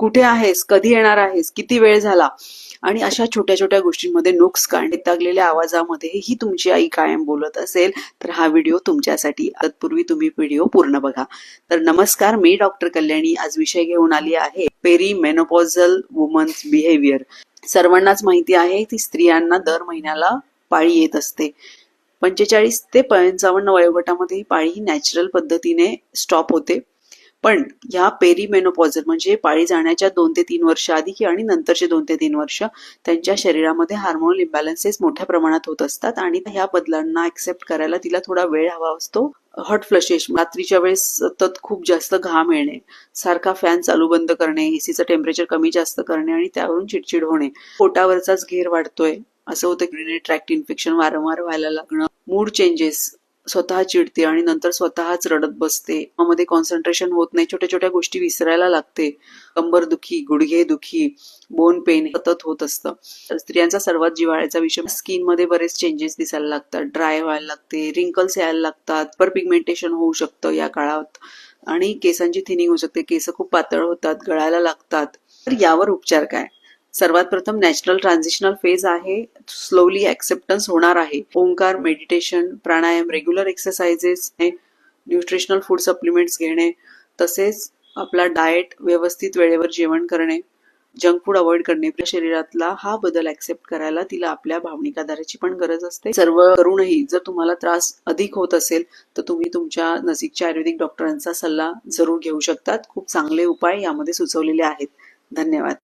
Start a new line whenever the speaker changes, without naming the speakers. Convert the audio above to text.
कुठे आहेस, कधी येणार आहेस, किती वेळ झाला, आणि अशा छोट्या छोट्या गोष्टींमध्ये नुक्स काढणे, वैतागलेल्या आवाजामध्ये ही तुमची आई कायम बोलत असेल तर हा व्हिडिओ तुमच्यासाठी. तत्पूर्वी तुम्ही व्हिडिओ पूर्ण बघा. तर नमस्कार, मी डॉक्टर कल्याणी आज विषय घेऊन आली आहे पेरी मेनोपॉझल वुमन्स बिहेवियर. सर्वांनाच माहिती आहे की स्त्रियांना दर महिन्याला पाळी येत असते. 45 ते 55 वयोगटामध्ये ही पाळी नॅचरल पद्धतीने स्टॉप होते. पण ह्या पेरीमेनोपॉझल म्हणजे पाळी जाण्याच्या 2 ते 3 वर्ष आधी आणि नंतरचे 2 ते 3 वर्ष त्यांच्या शरीरामध्ये हार्मोनल इम्बॅलन्सेस मोठ्या प्रमाणात होत असतात आणि ह्या बदलांना ऍक्सेप्ट करायला तिला थोडा वेळ हवा असतो. हॉट फ्लशेस, रात्रीच्या वेळेस सतत खूप जास्त घाम येणे, सारखा फॅन चालू बंद करणे, एसीचं टेम्परेचर कमी जास्त करणे आणि त्यावरून चिडचिड होणे, पोटावरचाच घेर वाढतोय असं होतं, युरिनरी ट्रॅक्ट इन्फेक्शन वारंवार व्हायला लागणं, मूड चेंजेस, स्वतः चिडते आणि नंतर स्वतःच रडत बसते, मध्ये कॉन्सन्ट्रेशन होत नाही, छोट्या छोट्या गोष्टी विसरायला लागते, कंबर दुखी, गुडघे दुखी, बोन पेन सतत होत असतं. स्त्रियांचा सर्वात जिव्हाळ्याचा विषय, स्किन मध्ये बरेच चेंजेस दिसायला लागतात, ड्राय व्हायला लागते, रिंकल्स यायला लागतात, पर पिगमेंटेशन होऊ शकतं या काळात आणि केसांची थिनिंग होऊ शकते, केस खूप पातळ होतात, गळायला लागतात. तर यावर उपचार काय? सर्वात प्रथम नॅचरल ट्रान्झिशनल फेज आहे, स्लोली ऍक्सेप्टन्स होणार आहे. Omkar, meditation, pranayama, regular exercises, nutritional food supplements घेणे, तसेच आपला डाएट व्यवस्थित वेळेवर जेवण करणे, जंक फूड अवॉइड करणे. आपल्या शरीरातला हा बदल ऍक्सेप्ट करायला तिला आपल्या भावनिक आधाराची पण गरज असते. सर्व करूनही जर तुम्हाला त्रास अधिक होत असेल तर तुम्ही तुमच्या नजीकच्या आयुर्वेदिक डॉक्टरांचा सल्ला जरूर घेऊ शकतात. खूप चांगले उपाय यामध्ये सुचवलेले आहेत. धन्यवाद.